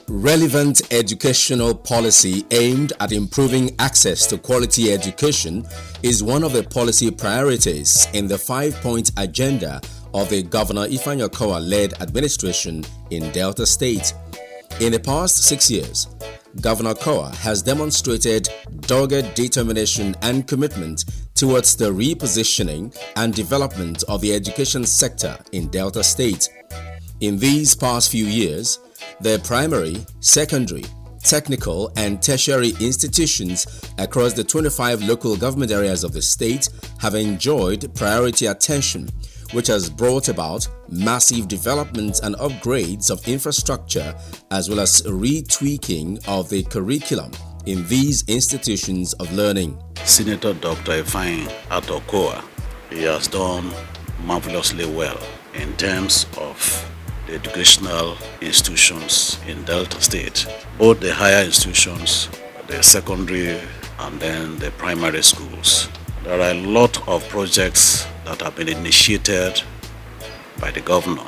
Relevant educational policy aimed at improving access to quality education is one of the policy priorities in the 5-point agenda of the Governor Ifeanyi Okowa-led administration in Delta State. In the past 6 years, Governor Okowa has demonstrated dogged determination and commitment towards the repositioning and development of the education sector in Delta State. In these past few years, the primary, secondary, technical and tertiary institutions across the 25 local government areas of the state have enjoyed priority attention, which has brought about massive developments and upgrades of infrastructure as well as retweaking of the curriculum in these institutions of learning. Senator Dr. Ifeanyi Okowa, he has done marvelously well in terms of the educational institutions in Delta State, both the higher institutions, the secondary and then the primary schools. There are a lot of projects that have been initiated by the governor.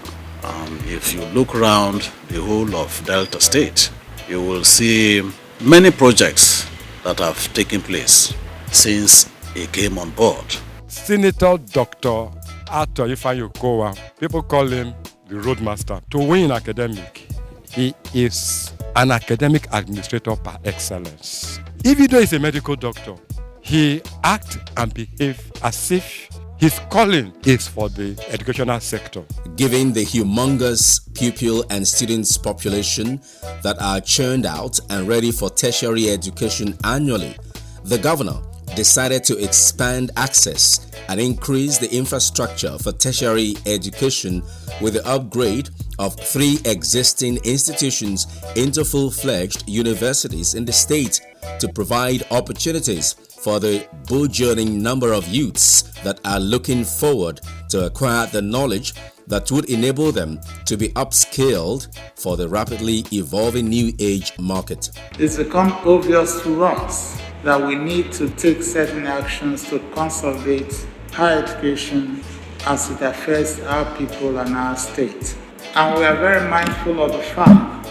If you look around the whole of Delta State, you will see many projects that have taken place since he came on board. Senator Dr. Ifeanyi Okowa, people call him the roadmaster to win academic. He is an academic administrator par excellence. Even though he's a medical doctor, he acts and behaves as if his calling is for the educational sector. Given the humongous pupil and students population that are churned out and ready for tertiary education annually, the governor decided to expand access and increase the infrastructure for tertiary education with the upgrade of 3 existing institutions into full-fledged universities in the state to provide opportunities for the burgeoning number of youths that are looking forward to acquire the knowledge that would enable them to be upskilled for the rapidly evolving new age market. It's become obvious to us that we need to take certain actions to consolidate higher education as it affects our people and our state. And we are very mindful of the fact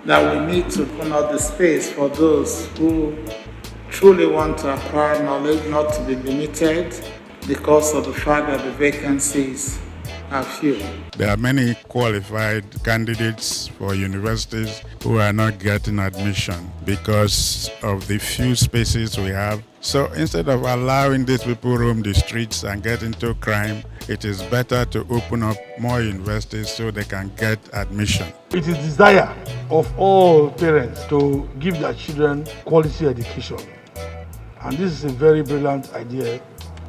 that we need to open up the space for those who truly want to acquire knowledge, not to be limited because of the fact that the vacancies are few. There are many qualified candidates for universities who are not getting admission because of the few spaces we have. So instead of allowing these people roam the streets and get into crime, it is better to open up more universities so they can get admission. It is desire of all parents to give their children quality education. And this is a very brilliant idea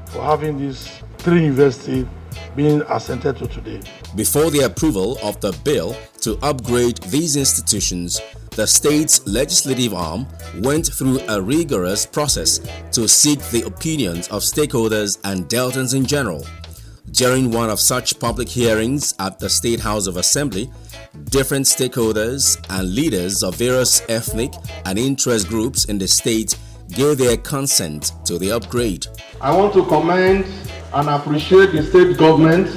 for having these 3 universities being assented to today. Before the approval of the bill to upgrade these institutions, the state's legislative arm went through a rigorous process to seek the opinions of stakeholders and Deltans in general. During one of such public hearings at the State House of Assembly, different stakeholders and leaders of various ethnic and interest groups in the state gave their consent to the upgrade. I want to commend and appreciate the state government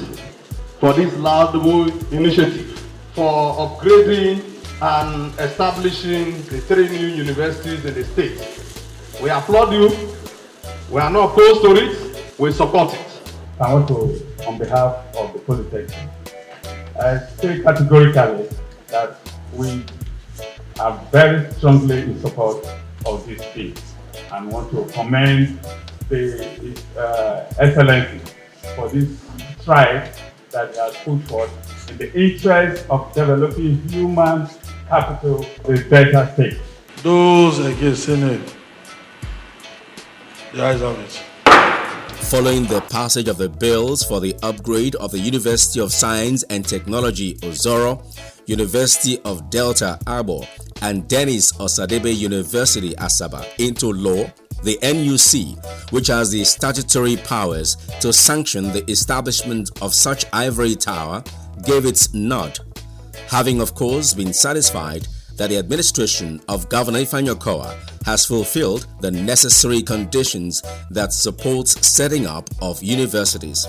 for this laudable initiative for upgrading and establishing the 3 new universities in the state. We applaud you. We are not opposed to it. We support it. I want to, on behalf of the Polytechnic, say categorically that we are very strongly in support of this bill and want to commend the Excellency for this stride that he has put forth in the interest of developing human capital in Delta State. Those against Senate, the ayes have it. Following the passage of the bills for the upgrade of the University of Science and Technology Ozoro, University of Delta Arbor, and Dennis Osadebe University Asaba into law, the NUC, which has the statutory powers to sanction the establishment of such ivory tower, gave its nod, having of course been satisfied that the administration of Governor Ifeanyi Okowa has fulfilled the necessary conditions that supports setting up of universities.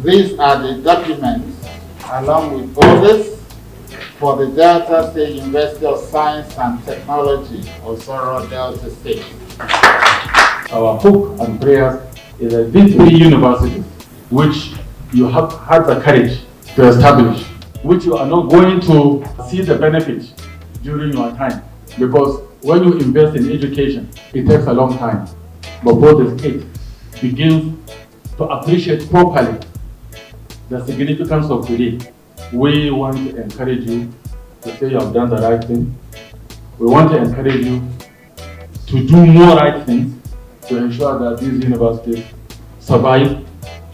These are the documents, along with others, for the Delta State University of Science and Technology, Osoro Delta State. Our hope and prayers is that these three universities, which you have had the courage to establish, which you are not going to see the benefit during your time, because when you invest in education, it takes a long time. But both the state begins to appreciate properly the significance of today. We want to encourage you to say you have done the right thing. We want to encourage you to do more right things to ensure that these universities survive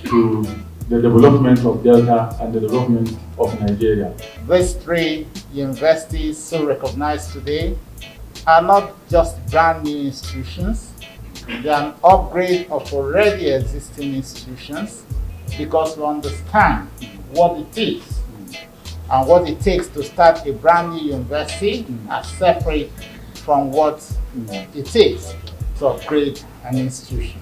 to the development of Delta and the development of Nigeria. These three universities so recognized today are not just brand new institutions, they are an upgrade of already existing institutions, because we understand what it is and what it takes to start a brand new university as separate from what it takes to upgrade an institution.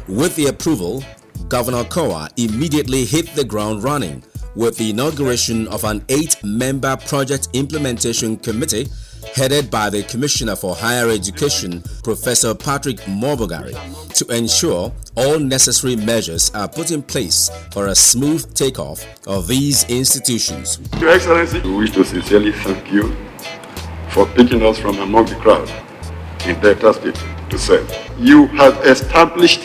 With the approval, Governor Okowa immediately hit the ground running with the inauguration of an 8-member project implementation committee headed by the Commissioner for Higher Education, Professor Patrick Morbogari, to ensure all necessary measures are put in place for a smooth takeoff of these institutions. Your Excellency, we wish to sincerely thank you for picking us from among the crowd in Delta State to serve. You have established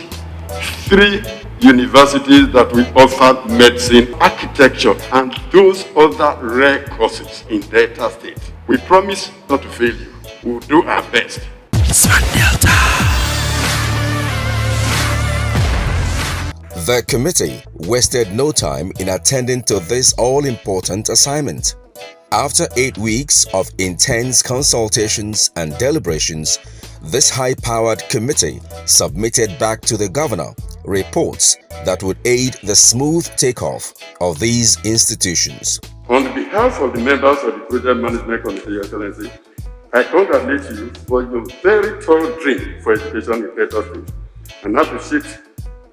3 universities that will offer medicine, architecture, and those other rare courses in Delta State. We promise not to fail you. We will do our best. The committee wasted no time in attending to this all-important assignment. After 8 weeks of intense consultations and deliberations, this high-powered committee submitted back to the governor reports that would aid the smooth takeoff of these institutions. On behalf of the members of the Project Management Committee, Your Excellency, I congratulate you for your very thorough dream for education in Delta State, and appreciate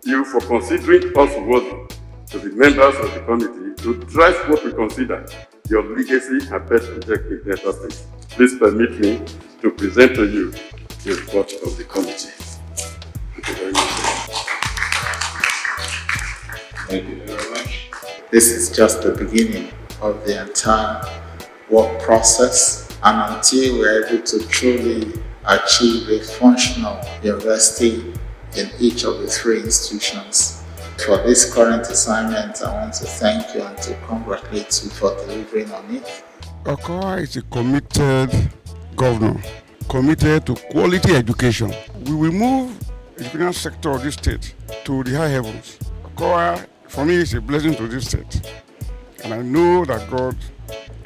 you for considering us worthy to be members of the committee to drive what we consider your legacy and best project in Delta State. Please permit me to present to you the report of the committee. Thank you very much. Thank you very much. This is just the beginning of the entire work process, and until we are able to truly achieve a functional university in each of the 3 institutions. For this current assignment, I want to thank you and to congratulate you for delivering on it. OKOWA is a committed governor, committed to quality education. We will move the educational sector of this state to the high heavens. OKOWA, for me, is a blessing to this state. And I know that God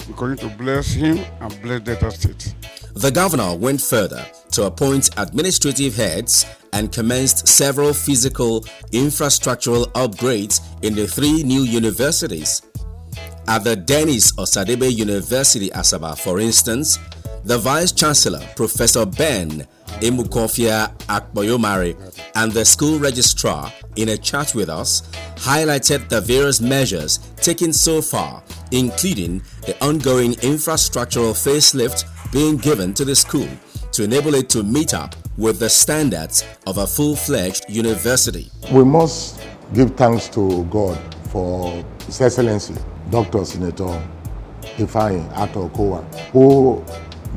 will continue to bless him and bless Delta State. The governor went further to appoint administrative heads and commenced several physical infrastructural upgrades in the 3 new universities. At the Dennis Osadebe University, Asaba, for instance, the Vice-Chancellor, Professor Ben Emukofia Akboyomari, and the school registrar, in a chat with us, highlighted the various measures taken so far, including the ongoing infrastructural facelift being given to the school to enable it to meet up with the standards of a full-fledged university. We must give thanks to God for His Excellency, Dr. Senator Ifeanyi Ato Okowa, who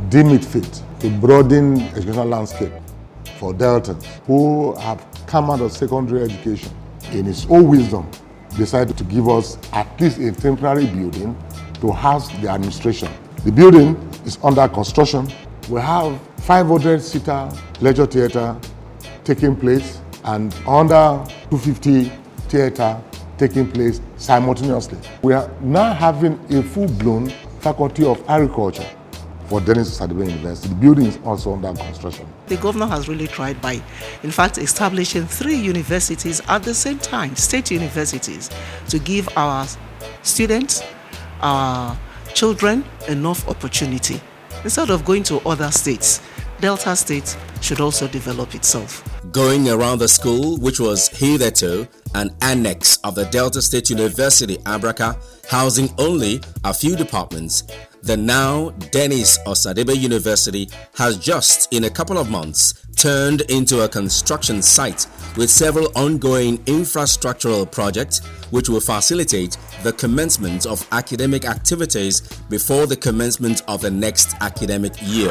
deemed it fit to broaden educational landscape for Deltans who have come out of secondary education. In his own wisdom, decided to give us at least a temporary building to house the administration. The building is under construction. We have 500-seater leisure theater taking place and under 250 theater taking place simultaneously. We are now having a full-blown faculty of agriculture for Dennis Osadebe University. The building is also under construction. The governor has really tried by, in fact, establishing 3 universities at the same time, state universities, to give our students, our children, enough opportunity. Instead of going to other states, Delta State should also develop itself. Going around the school, which was hitherto an annex of the Delta State University, Abraka, housing only a few departments. The now Dennis Osadebe University has just in a couple of months turned into a construction site with several ongoing infrastructural projects which will facilitate the commencement of academic activities before the commencement of the next academic year.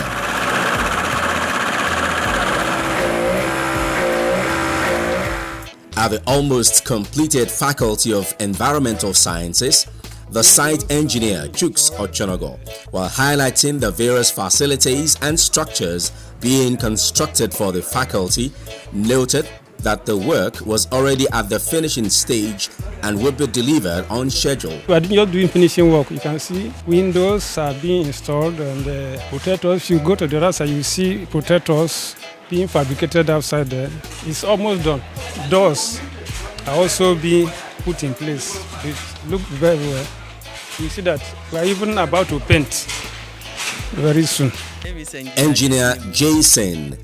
At the almost completed Faculty of Environmental Sciences, the site engineer Chooks Ochonogo, while highlighting the various facilities and structures being constructed for the faculty, noted that the work was already at the finishing stage and would be delivered on schedule. We are just doing finishing work. You can see windows are being installed and protectors. If you go to the other side, you see protectors being fabricated outside there. It's almost done. Doors are also being put in place. It looks very well. You see that we are even about to paint very soon. Engineer Jason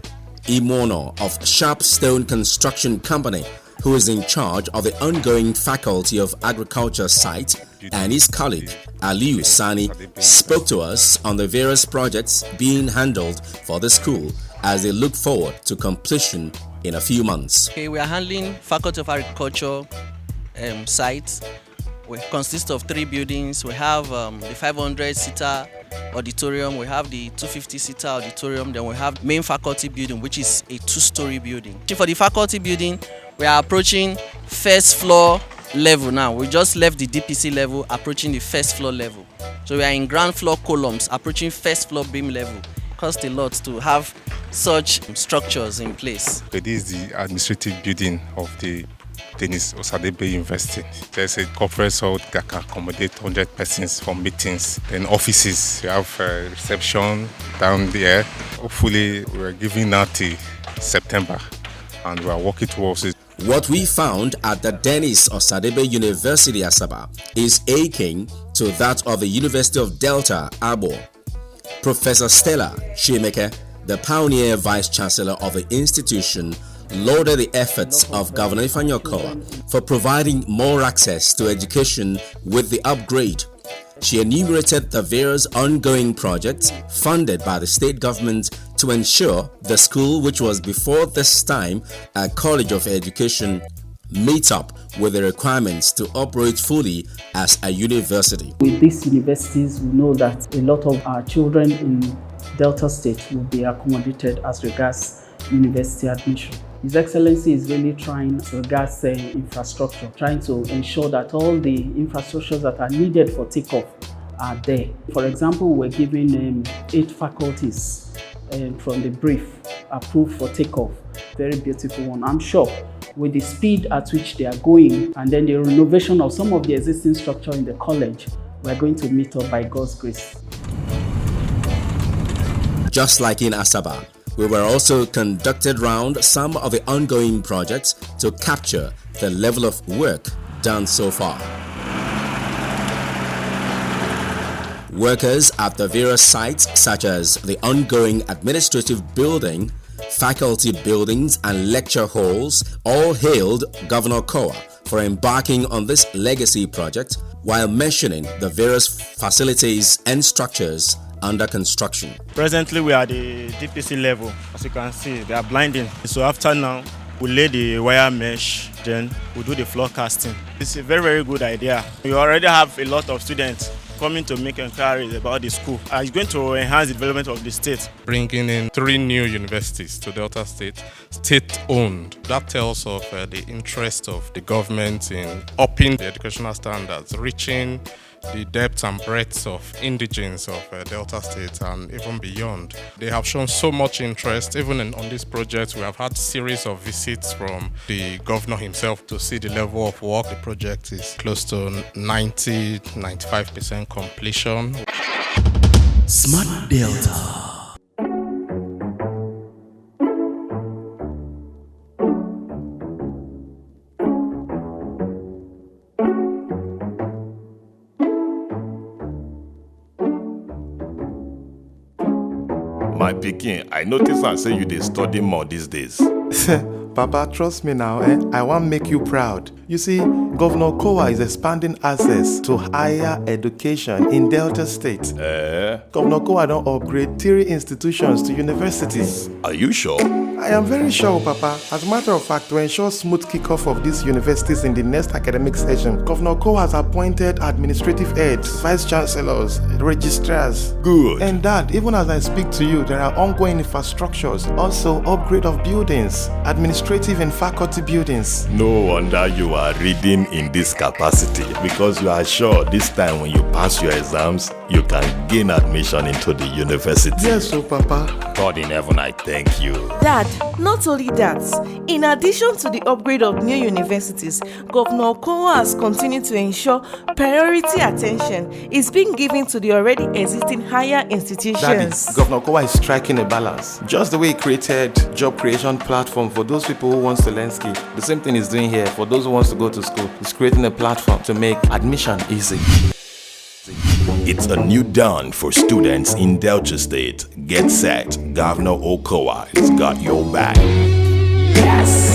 Imono of Sharpstone Construction Company, who is in charge of the ongoing Faculty of Agriculture site, and his colleague Aliu Sani spoke to us on the various projects being handled for the school as they look forward to completion in a few months. Okay, we are handling Faculty of Agriculture sites. We consist of 3 buildings. We have the 500-seater auditorium, we have the 250-seater auditorium, then we have main faculty building, which is a 2-story building. For the faculty building, we are approaching first floor level now. We just left the DPC level, approaching the first floor level. So we are in ground floor columns, approaching first floor beam level. It costs a lot to have such structures in place. It is the administrative building of the Dennis Osadebe University. There's a conference hall that can accommodate 100 persons for meetings. Then offices, we have a reception down there. Hopefully, we're giving out till September and we are working towards it. What we found at the Dennis Osadebe University Asaba is akin to that of the University of Delta, Abo. Professor Stella Chimeke, the pioneer vice-chancellor of the institution, lauded the efforts of Governor Ifeanyi Okowa for providing more access to education with the upgrade. She enumerated the various ongoing projects funded by the state government to ensure the school, which was before this time a college of education, meet up with the requirements to operate fully as a university. With these universities, we know that a lot of our children in Delta State will be accommodated as regards university admission. His Excellency is really trying as regards infrastructure, trying to ensure that all the infrastructures that are needed for takeoff are there. For example, we're giving 8 faculties from the brief approved for takeoff. Very beautiful one. I'm sure with the speed at which they are going and then the renovation of some of the existing structure in the college, we're going to meet up by God's grace. Just like in Asaba, we were also conducted round some of the ongoing projects to capture the level of work done so far. Workers at the various sites such as the ongoing administrative building, faculty buildings and lecture halls all hailed Governor Okowa for embarking on this legacy project while mentioning the various facilities and structures under construction. Presently, we are at the DPC level. As you can see, they are blinding. So after now, we lay the wire mesh, then we do the floor casting. It's a very, very good idea. We already have a lot of students coming to make inquiries about the school. It's going to enhance the development of the state. Bringing in 3 new universities to Delta State, state-owned. That tells of the interest of the government in upping the educational standards, reaching the depth and breadth of indigenes of Delta State and even beyond. They have shown so much interest. Even on this project, we have had series of visits from the governor himself to see the level of work. The project is close to 90-95% completion. Smart Delta. My pikin, I notice and say you dey study more these days. Papa, trust me now, I want to make you proud. You see, Governor OKOWA is expanding access to higher education in Delta State. Governor OKOWA don't upgrade 3 institutions to universities. Are you sure? I am very sure, Papa. As a matter of fact, to ensure smooth kickoff of these universities in the next academic session, Governor OKOWA has appointed administrative heads, vice chancellors, registrars. Good. And that, even as I speak to you, there are ongoing infrastructures, also upgrade of buildings, administrative and faculty buildings. No wonder you are reading in this capacity, because you are sure this time when you pass your exams, you can gain admission into the university. Yes, so Papa. God in heaven, I thank you. Dad, not only that, in addition to the upgrade of new universities, Governor OKOWA has continued to ensure priority attention is being given to the already existing higher institutions. That is, Governor OKOWA is striking a balance. Just the way he created job creation platform for those people who wants to learn skill, the same thing he's doing here for those who wants to go to school. He's creating a platform to make admission easy. It's a new dawn for students in Delta State. Get set. Governor OKOWA has got your back. Yes!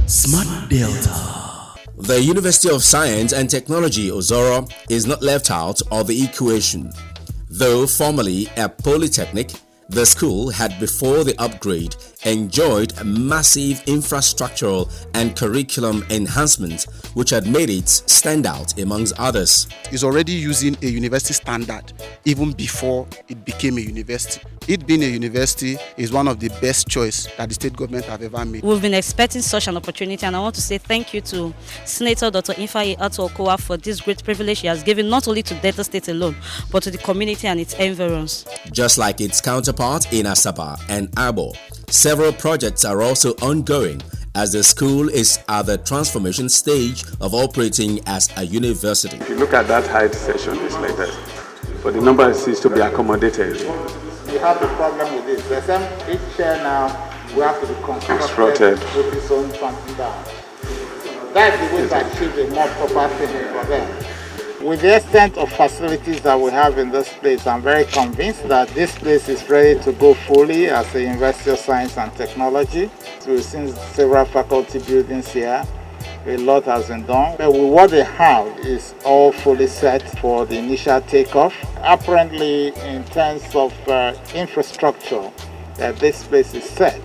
Smart Delta. The University of Science and Technology, Ozoro, is not left out of the equation. Though formerly a polytechnic, the school had, before the upgrade, enjoyed massive infrastructural and curriculum enhancements which had made it stand out amongst others. Is already using a university standard even before it became a university. It being a university is one of the best choice that the state government have ever made. We've been expecting such an opportunity, and I want to say thank you to Senator Dr. Ifeanyi Okowa for this great privilege he has given not only to Delta State alone, but to the community and its environs. Just like its counterpart in Asaba and Abo, several projects are also ongoing as the school is at the transformation stage of operating as a university. If you look at that height section, it's like that. For the number of seats to be accommodated. We have a problem with this. The same each chair now, we have to be constructed with its own something down. That's the way to achieve a more proper thing for them. With the extent of facilities that we have in this place, I'm very convinced that this place is ready to go fully as a University of Science and Technology. So we've seen several faculty buildings here. A lot has been done. But with what they have is all fully set for the initial takeoff. Apparently, in terms of infrastructure, this place is set.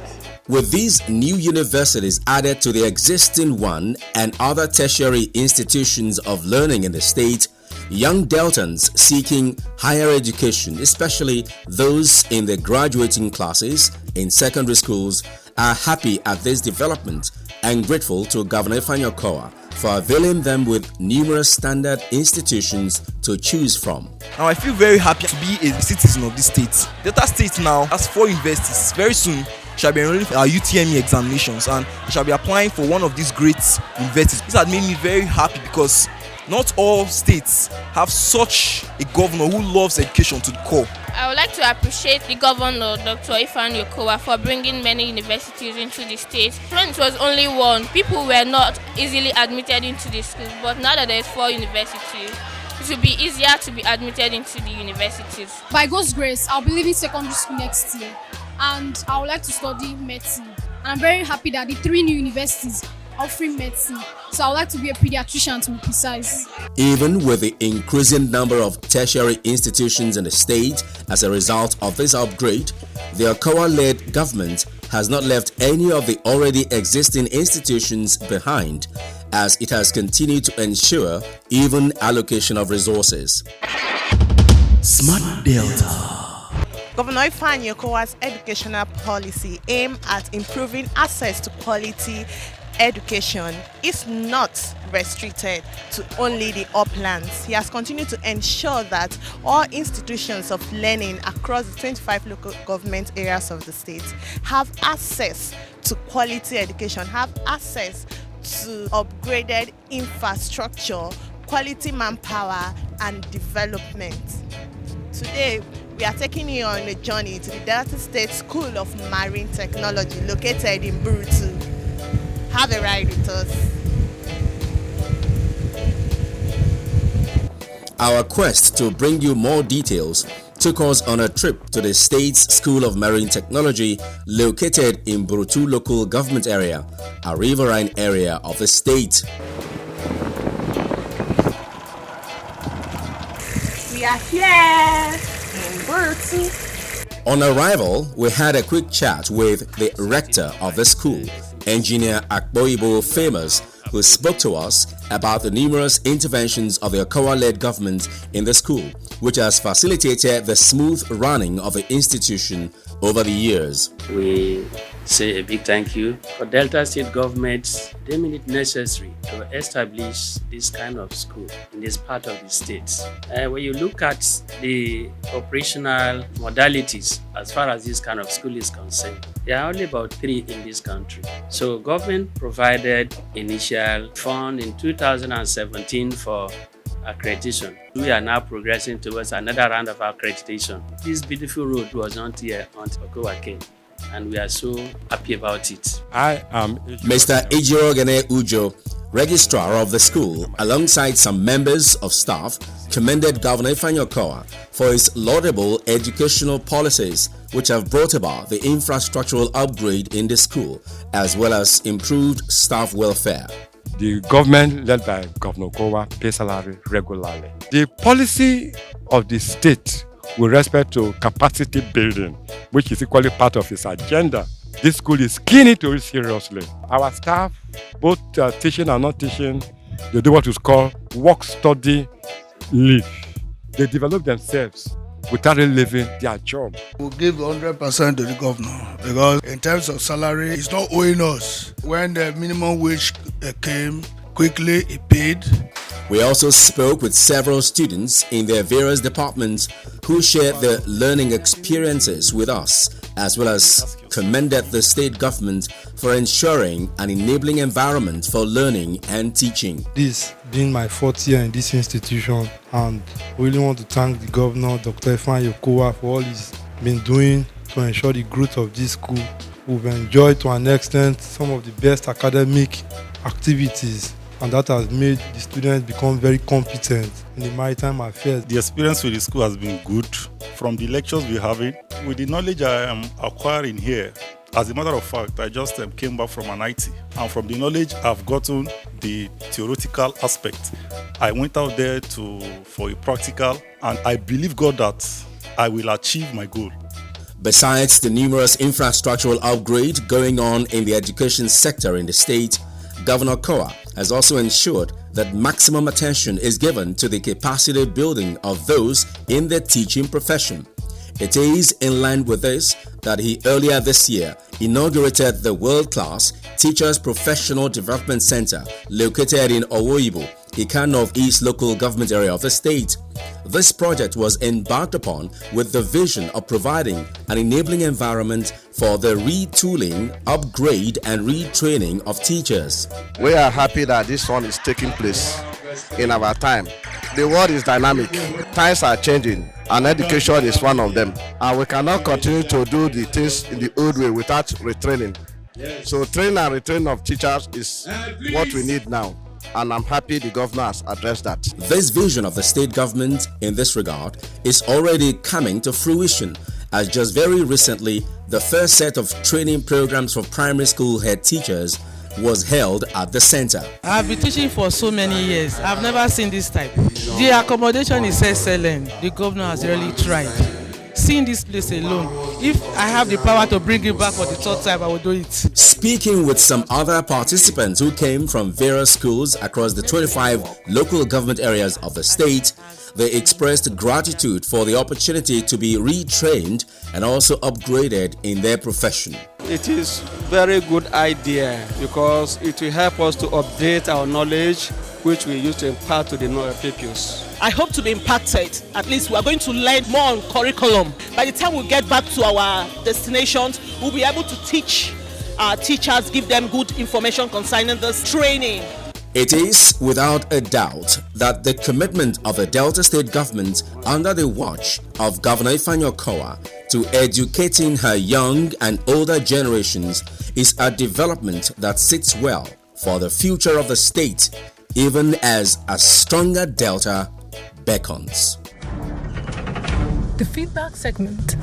With these new universities added to the existing one and other tertiary institutions of learning in the state, young Deltans seeking higher education, especially those in the graduating classes in secondary schools, are happy at this development and grateful to Governor Ifeanyi Okowa for availing them with numerous standard institutions to choose from. Now I feel very happy to be a citizen of this state. Delta State now has 4 universities. Very soon shall be enrolling our UTME examinations and we shall be applying for one of these great universities. This has made me very happy because not all states have such a governor who loves education to the core. I would like to appreciate the governor, Dr. Ifeanyi Okowa, for bringing many universities into the state. When it was only one, people were not easily admitted into the schools, but now that there's 4 universities, it will be easier to be admitted into the universities. By God's grace, I'll be leaving secondary school next year, and I would like to study medicine. And I'm very happy that the 3 new universities are offering medicine, so I would like to be a pediatrician to be precise. Even with the increasing number of tertiary institutions in the state as a result of this upgrade, the Okowa-led government has not left any of the already existing institutions behind, as it has continued to ensure even allocation of resources. Smart Delta. Governor Ifeanyi Okowa's educational policy aimed at improving access to quality education is not restricted to only the uplands. He has continued to ensure that all institutions of learning across the 25 local government areas of the state have access to quality education, have access to upgraded infrastructure, quality manpower, and development. Today, we are taking you on a journey to the Delta State School of Marine Technology located in Burutu. Have a ride with us. Our quest to bring you more details took us on a trip to the state's School of Marine Technology located in Burutu local government area, a riverine area of the state. We are here in Burutu. On arrival, we had a quick chat with the rector of the school, Engineer Akboibo Famous, who spoke to us about the numerous interventions of the OKOWA-led government in the school, which has facilitated the smooth running of the institution over the years. We say a big thank you for Delta State government deeming it necessary to establish this kind of school in this part of the state. When you look at the operational modalities as far as this kind of school is concerned, there are only about 3 in this country. So government provided initial fund in 2017 for accreditation. We are now progressing towards another round of accreditation. This beautiful road was not here until OKOWA came, and we are so happy about it. I am Mr. Ijirogene Ujo, registrar of the school, alongside some members of staff, commended Governor Ifeanyi Okowa for his laudable educational policies, which have brought about the infrastructural upgrade in the school, as well as improved staff welfare. The government led by Governor Okowa pays salary regularly. The policy of the state with respect to capacity building, which is equally part of its agenda, this school is keen into it seriously. Our staff, both teaching and not teaching, they do what is called work-study leave. They develop themselves without leaving their job. We'll give 100% to the governor because in terms of salary, it's not owing us. When the minimum wage came, quickly he paid. We also spoke with several students in their various departments who shared their learning experiences with us, as well as commended the state government for ensuring an enabling environment for learning and teaching. This being my 4th year in this institution, and I really want to thank the governor, Dr. Ifeanyi Okowa, for all he's been doing to ensure the growth of this school. We've enjoyed to an extent some of the best academic activities, and that has made the students become very competent in the maritime affairs. The experience with the school has been good. From the lectures we're having, with the knowledge I am acquiring here, as a matter of fact, I just came back from an IT, and from the knowledge I've gotten, the theoretical aspect, I went out there for a practical, and I believe God that I will achieve my goal. Besides the numerous infrastructural upgrades going on in the education sector in the state, Governor Okowa has also ensured that maximum attention is given to the capacity building of those in the teaching profession. It is in line with this that he earlier this year inaugurated the world-class Teachers Professional Development Center located in Owoibo, Ikano of East local government area of the state. This project was embarked upon with the vision of providing an enabling environment for the retooling, upgrade and retraining of teachers. We are happy that this one is taking place in our time. The world is dynamic, times are changing, and education is one of them. And we cannot continue to do the things in the old way without retraining. So training and retraining of teachers is what we need now. And I'm happy the governor has addressed that. This vision of the state government in this regard is already coming to fruition, as just very recently, the first set of training programs for primary school head teachers was held at the center. I've been teaching for so many years. I've never seen this type. The accommodation is excellent. The governor has really tried. Seeing this place alone, if I have the power to bring it back for the 3rd time, I will do it. Speaking with some other participants who came from various schools across the 25 local government areas of the state, they expressed gratitude for the opportunity to be retrained and also upgraded in their profession. It is very good idea because it will help us to update our knowledge, which we use to impart to the pupils. I hope to be impacted. At least we are going to learn more on curriculum. By the time we get back to our destinations, we'll be able to teach our teachers, give them good information concerning this training. It is without a doubt that the commitment of the Delta State government under the watch of Governor Ifeanyi Okowa to educating her young and older generations is a development that sits well for the future of the state, even as a stronger Delta beckons. The feedback segment.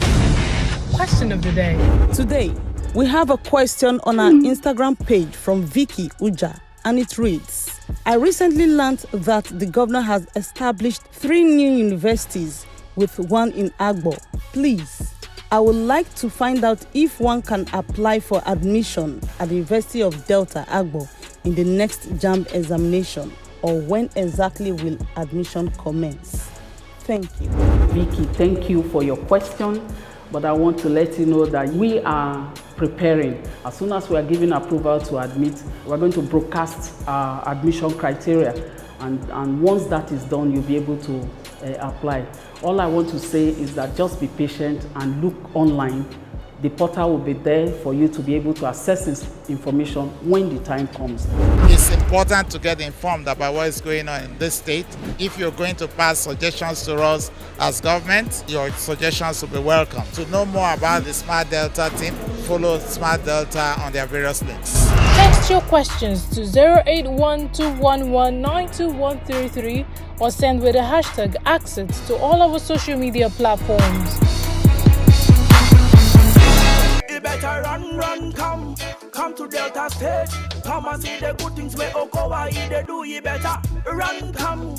Question of the day. Today, we have a question on our Instagram page from Vicky Uja, and it reads, I recently learned that the governor has established 3 new universities with one in Agbo. Please, I would like to find out if one can apply for admission at the University of Delta Agbo in the next JAMB examination, or when exactly will admission commence? Thank you. Vicky, thank you for your question, but I want to let you know that we are preparing. As soon as we are given approval to admit, we're going to broadcast our admission criteria, and once that is done, you'll be able to apply. All I want to say is that just be patient and look online. The portal will be there for you to be able to access this information when the time comes. It's important to get informed about what is going on in this state. If you're going to pass suggestions to us as government, your suggestions will be welcome. To know more about the Smart Delta team, follow Smart Delta on their various links. Text your questions to 08121192133 or send with the hashtag access to all our social media platforms. You better run, come to Delta State. Come and see the good things where OKOWA'S they do. You better run, come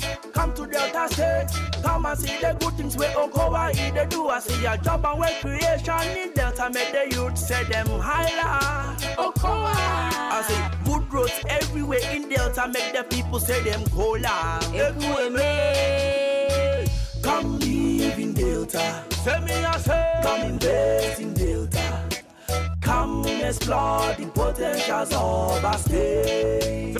to Delta State. Come and see the good things where OKOWA'S they do. I see a job and work creation in Delta, make the youth say them highlight. OKOWA'S. I see good roads everywhere in Delta, make the people say them cola. Come live in Delta. Say me I say, come invest in Delta. Come explore the potentials of our state.